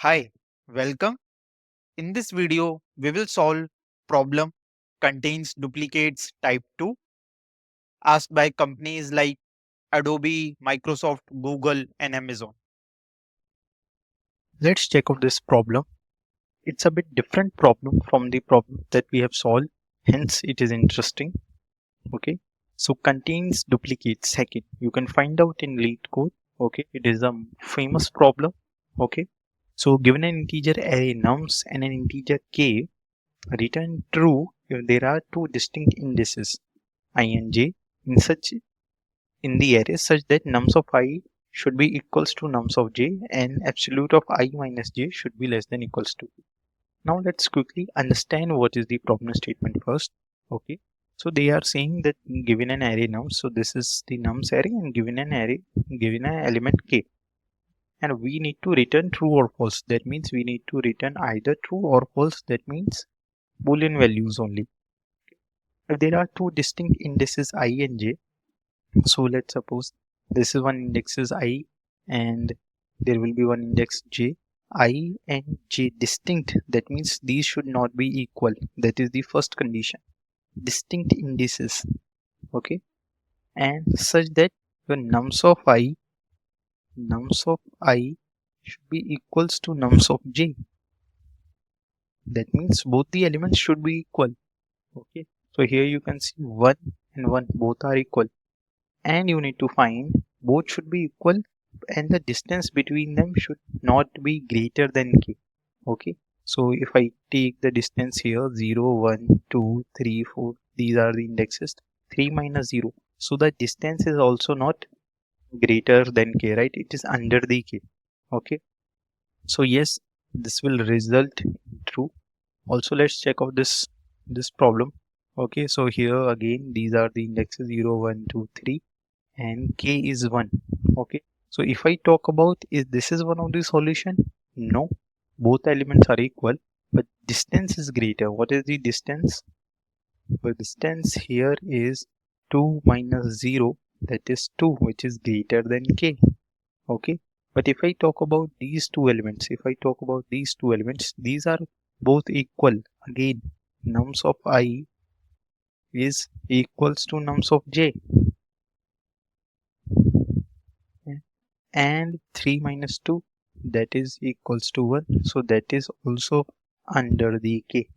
Hi, welcome. In this video, we will solve problem contains duplicates type 2 asked by companies like Adobe, Microsoft, Google and Amazon. Let's check out this problem. It's a bit different problem from the problem that we have solved. Hence, it is interesting. Okay. So contains duplicates. Second, you can find out in Leetcode. Okay. It is a famous problem. Okay. So given an integer array nums and an integer k, return true if there are two distinct indices I and j in the array such that nums of I should be equals to nums of j and absolute of I minus j should be less than equals to. Now let's quickly understand what is the problem statement first. Okay. So they are saying that given an array nums, so this is the nums array and given an element k. And we need to return true or false. That means we need to return either true or false. That means Boolean values only. If there are two distinct indices I and j, so let's suppose this is one index is I and there will be one index j. I and j distinct, that means these should not be equal. That is the first condition. Distinct indices, okay, and such that the nums of I should be equals to nums of j. That means both the elements should be equal. Okay, so here you can see 1 and 1 both are equal, and you need to find both should be equal and the distance between them should not be greater than k. Okay, so if I take the distance here 0 1 2 3 4, these are the indexes, 3 minus 0, so the distance is also not greater than k, right? It is under the k. Okay, so yes, this will result in true. Also let's check out this problem. Okay, so here again these are the indexes 0 1 2 3 and k is 1. Okay, so if I talk about is this is one of the solution, no, both elements are equal but distance is greater. What is the distance? The distance here is 2 minus 0, that is 2, which is greater than k. Okay, but if I talk about these two elements, these are both equal. Again, nums of I is equals to nums of j, and 3 minus 2, that is equals to 1, so that is also under the k.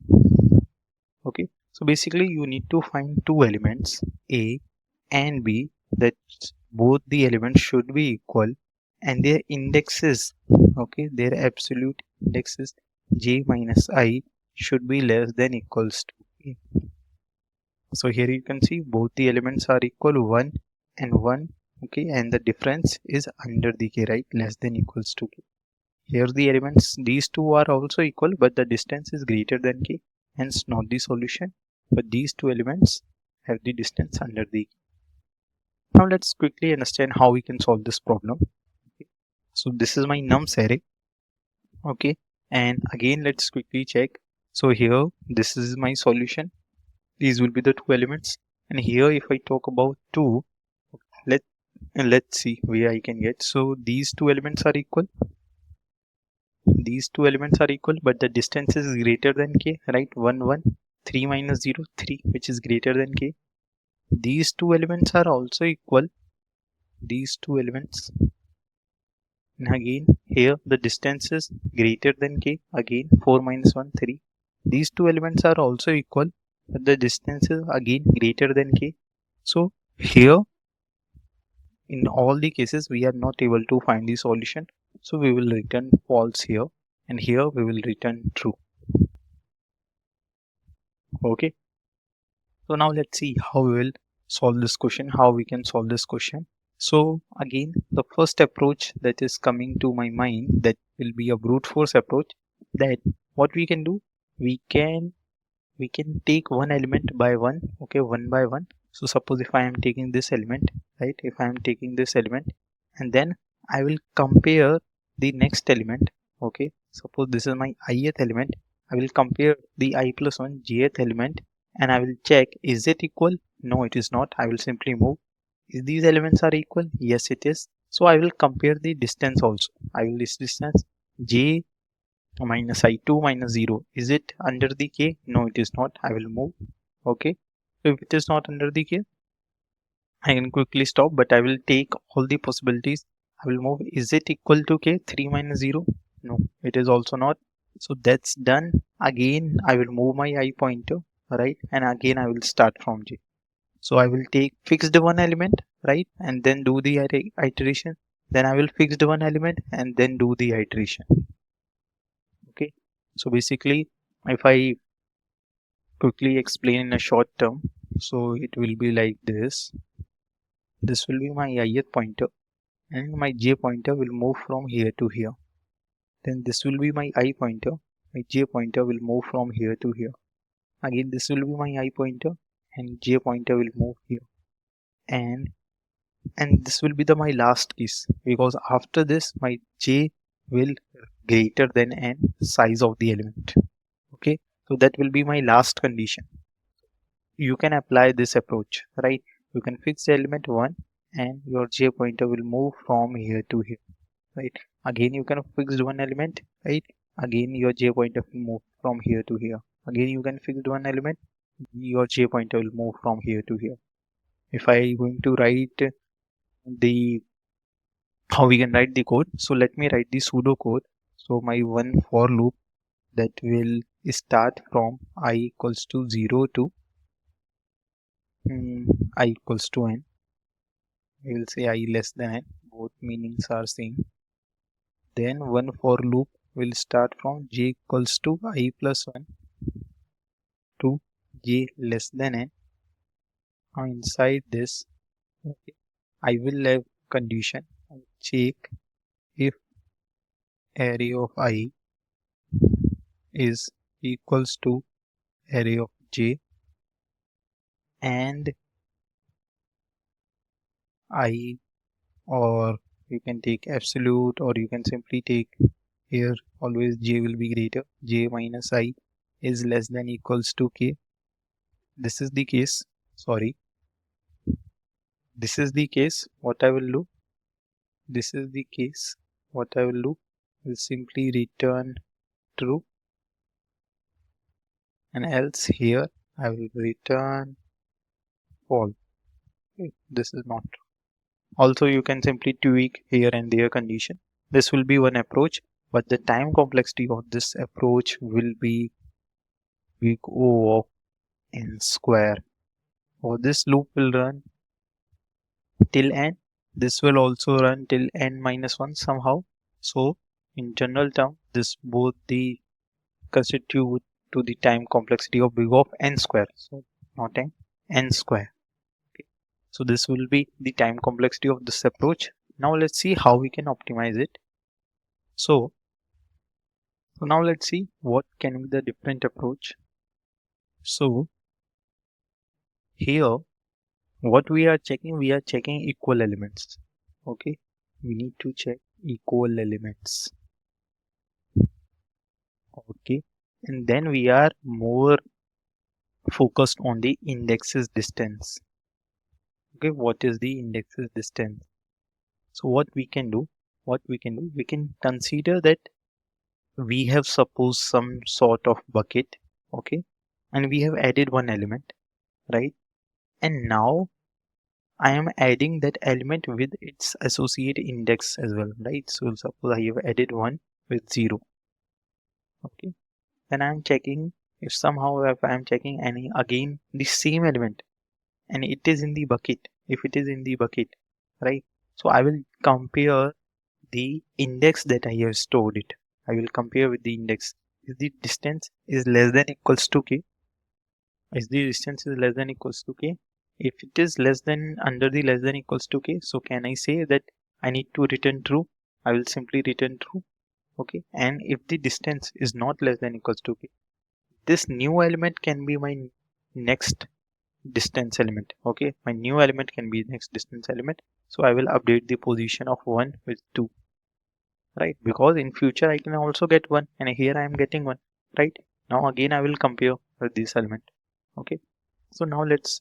Okay, so basically you need to find two elements a and b, that both the elements should be equal and their indexes, okay, their absolute indexes j minus I should be less than equals to a. So here you can see both the elements are equal, 1 and 1. Okay, and the difference is under the k, right? Less than equals to k. Here the elements, these two are also equal but the distance is greater than k, hence not the solution, but these two elements have the distance under the k. Now let's quickly understand how we can solve this problem. Okay. So this is my nums array. Okay, and again let's quickly check. So here this is my solution, these will be the two elements, and here if I talk about 2, let's see where I can get. So these two elements are equal, but the distance is greater than k, right? 1 1, 3 minus 0 3, which is greater than k. These two elements are also equal, and again here the distance is greater than k, again 4 minus 1 3. These two elements are also equal but the distance is again greater than k. So here in all the cases we are not able to find the solution, so we will return false here, and here we will return true. Okay, so now let's see how we will solve this question, how we can solve this question. So again the first approach that is coming to my mind, that will be a brute force approach. That what we can do, we can take one element by one. Okay, one by one. So suppose if I am taking this element, right, if I am taking this element and then I will compare the next element. Okay, suppose this is my ith element, I will compare the I plus 1 jth element and I will check is it equal. No, it is not. I will simply move. Is these elements are equal? Yes, it is. So I will compare the distance also. I will this distance j minus I2 minus 0. Is it under the K? No, it is not. I will move. Okay. So if it is not under the K, I can quickly stop, but I will take all the possibilities. I will move. Is it equal to K? 3 minus 0? No, it is also not. So that's done. Again, I will move my I pointer, right? And again, I will start from J. So I will take fixed one element, right? And then do the iteration. Then I will fix the one element and then do the iteration. Okay. So basically, if I quickly explain in a short term, so it will be like this. This will be my ith pointer and my j pointer will move from here to here. Then this will be my I pointer. My j pointer will move from here to here. Again, this will be my I pointer and j pointer will move here. And this will be my last case, because after this my j will greater than n size of the element. Okay, so that will be my last condition. You can apply this approach, right? You can fix the element 1 and your j pointer will move from here to here, right? Again, you can fix one element, right? Again, your j pointer will move from here to here. Again, you can fix one element, your j pointer will move from here to here. If I going to write the how we can write the code, so let me write the pseudo code. So my one for loop that will start from I equals to 0 to I equals to n. We will say I less than n, both meanings are same. Then one for loop will start from j equals to I plus 1 to j less than n. Now inside this, okay, I will have condition check if array of I is equals to array of j and I, or you can take absolute, or you can simply take here always j will be greater, j minus I is less than equals to k. This is the case, sorry, this is the case. What I will do, this is the case, what I will do will simply return true, and else here I will return false. Okay, this is not true. Also, you can simply tweak here and there condition. This will be one approach, but the time complexity of this approach will be big O of n square. Or this loop will run till n. This will also run till n minus 1 somehow. So, in general term, this both the constitute to the time complexity of big of n square. So, not n square. Okay. So, this will be the time complexity of this approach. Now, let's see how we can optimize it. So now let's see what can be the different approach. So here what we are checking equal elements. Okay, we need to check equal elements. Okay, and then we are more focused on the indexes distance. Okay, what is the indexes distance? So what we can do, we can consider that we have suppose some sort of bucket, okay, and we have added one element, right? And now I am adding that element with its associated index as well, right? So suppose I have added 1 with 0. Okay. Then I am checking if somehow if I am checking any again the same element and it is in the bucket. If it is in the bucket, right? So I will compare the index that I have stored it. I will compare with the index. If the distance is less than equals to k, is the distance is less than equals to k, if it is less than under the less than equals to k, so can I say that I need to return true? I will simply return true. Okay, and if the distance is not less than equals to k, this new element can be my next distance element. Okay, my new element can be next distance element. So I will update the position of 1 with 2, right? Because in future I can also get 1 and here I am getting 1, right? Now again I will compare with this element. Okay, so now let's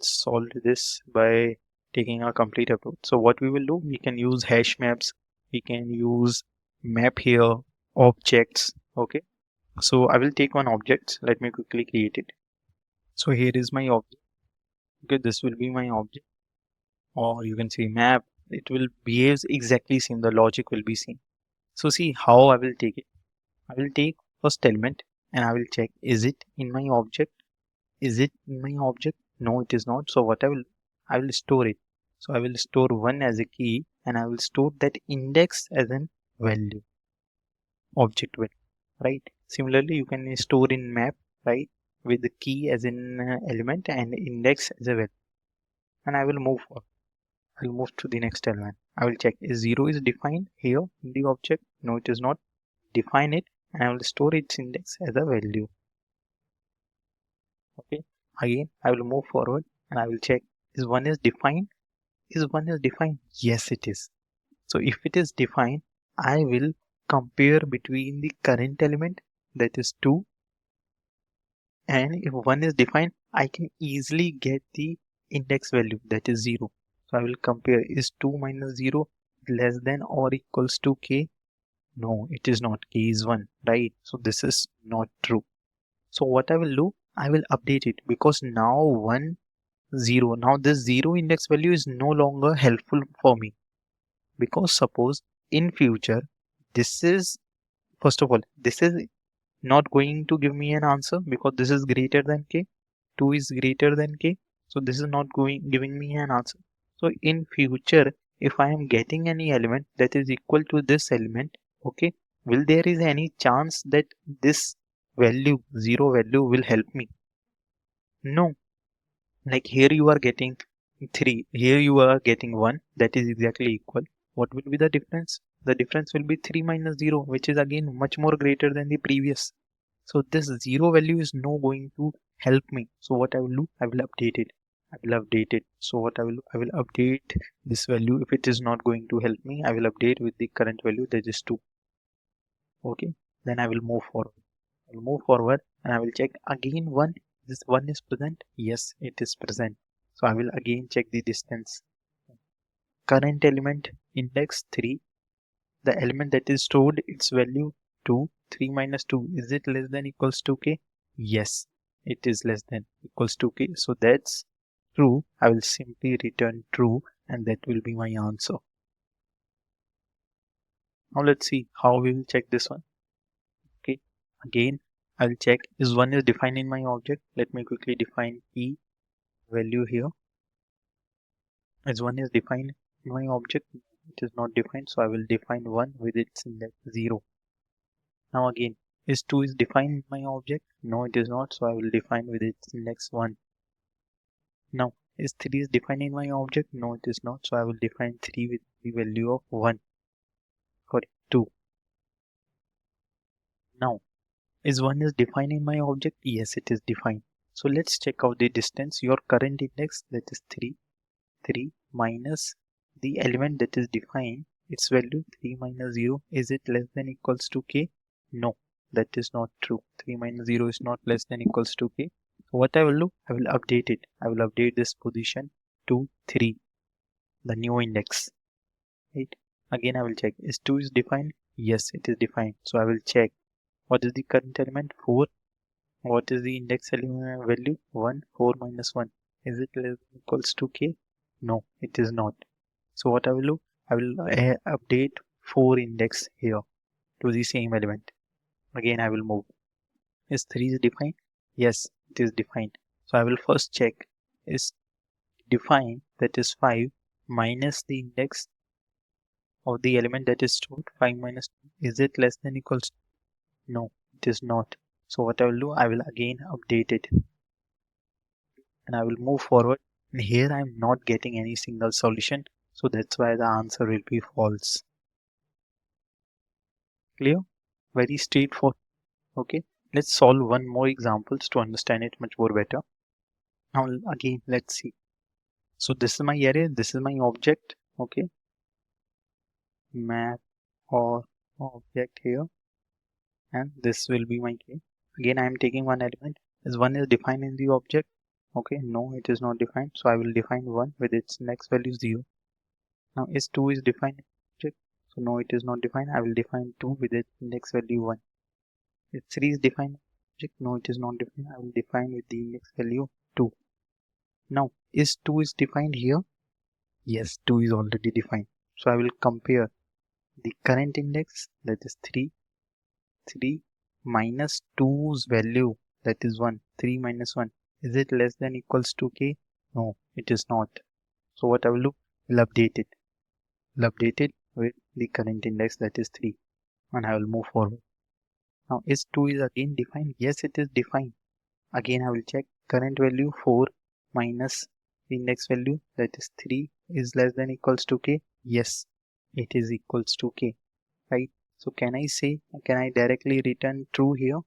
solve this by taking a complete approach. So what we will do, we can use hash maps, we can use map here, objects, Okay, so I will take one object. Let me quickly create it. So here is my object. Okay, this will be my object, or you can say map. It will behave exactly same. The logic will be same. So see how I will take it. I will take first element and I will check, is it in my object? Is it in my object? No, it is not. So what I will store it. So I will store 1 as a key and I will store that index as an value, object value, right? Similarly, you can store in map, right? With the key as an element and index as a value. And I will move on. I'll move to the next element. I will check, is 0 is defined here in the object? No, it is not. Define it and I will store its index as a value. Okay, again I will move forward and I will check, is 1 is defined? Is 1 is defined? Yes, it is. So if it is defined, I will compare between the current element, that is 2, and if 1 is defined, I can easily get the index value, that is 0. So I will compare, is 2 minus 0 less than or equals to k? No, it is not. K is 1, right? So this is not true. So what I will do, I will update it, because now 1 0, now this 0 index value is no longer helpful for me, because suppose in future this is, first of all, this is not going to give me an answer because this is greater than k, 2 is greater than k, so this is not going giving me an answer. So in future, if I am getting any element that is equal to this element, okay, will there is any chance that this value, 0 value, will help me? No. Like here you are getting 3, here you are getting 1, that is exactly equal. What will be the difference? The difference will be 3 minus 0, which is again much more greater than the previous. So this 0 value is no going to help me. So what I will do, I will update it. I will update it. So what I will do, I will update this value. If it is not going to help me, I will update with the current value, that is 2. Okay, then I will move forward. I will move forward and I will check again 1. This 1 is present? Yes, it is present. So I will again check the distance. Current element index 3. The element that is stored, its value 2. 3 minus 2. Is it less than equals to k? Yes, it is less than equals to k. So that's true. I will simply return true and that will be my answer. Now let's see how we will check this one. Okay, again I'll check, is 1 is defined in my object. Let me quickly define e value here. As 1 is defined in my object, it is not defined, so I will define 1 with its index 0. Now again, is 2 is defined in my object? No, it is not, so I will define with its index 1. Now, is 3 is defined in my object? No, it is not, so I will define 3 with the value of 1. Sorry, 2. Now, is 1 is defined in my object? Yes, it is defined. So let's check out the distance. Your current index, that is 3. 3 minus the element that is defined, its value 3 minus 0, is it less than equals to k? No, that is not true. 3 minus 0 is not less than equals to k. So what I will do, I will update it. I will update this position to 3, the new index, right? Again I will check, is 2 is defined? Yes, it is defined. So I will check, what is the current element? 4. What is the index element value? 1. 4 minus 1, is it less than equals to k? No, it is not. So what I will do, I will update 4 index here to the same element. Again I will move. Is 3 is defined? Yes, it is defined. So I will first check, is defined, that is 5 minus the index of the element that is stored, 5 minus 2, is it less than equals? No, it is not. So what I will do, I will again update it and I will move forward. And here I am not getting any single solution, so that's why the answer will be false. Clear? Very straightforward. Okay, let's solve one more examples to understand it much more better. Now again, let's see. So this is my array, this is my object. Okay, map or object here, and this will be my key. Again, I am taking one element. Is 1 is defined in the object? Okay, no, it is not defined. So I will define 1 with its next value 0. Now is 2 is defined in the object? So no, it is not defined. I will define 2 with its next value 1. If 3 is defined object, no, it is not defined. I will define with the index value 2. Now, is 2 is defined here? Yes, 2 is already defined. So I will compare the current index, that is 3 minus 2's value, that is 1. 3 minus 1, is it less than equals to k? No, it is not. So what I will do, will update it. Will update it with the current index, that is 3, and I will move forward. Now is 2 is again defined? Yes, it is defined. Again I will check current value 4 minus index value, that is 3, is less than equals to k. Yes, it is equals to k, right? So can I say, can I directly return true here?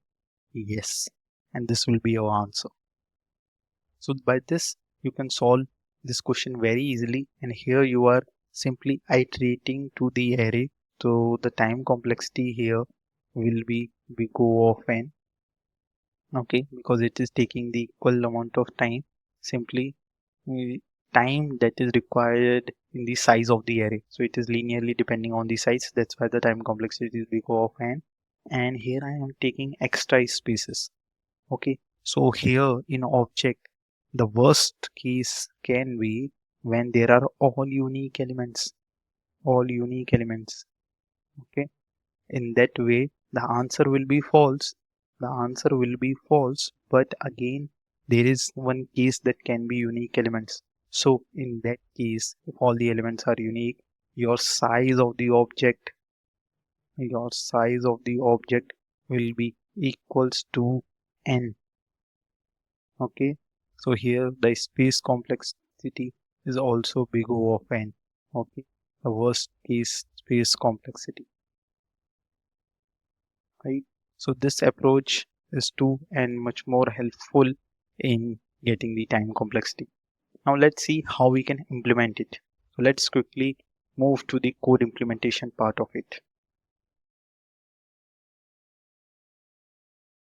Yes, and this will be your answer. So by this you can solve this question very easily, and here you are simply iterating to the array. So the time complexity here will be O of n, okay, because it is taking the equal amount of time, simply time that is required in the size of the array. So it is linearly depending on the size, that's why the time complexity is O of n. And here I am taking extra spaces. Okay, so here in object, the worst case can be when there are all unique elements. Okay, in that way the answer will be false. But again, there is one case that can be unique elements. So in that case, if all the elements are unique, your size of the object will be equals to n. Okay, so here the space complexity is also O of n. Okay, the worst case space complexity, right? So this approach is too and much more helpful in getting the time complexity. Now let's see how we can implement it. So let's quickly move to the code implementation part of it.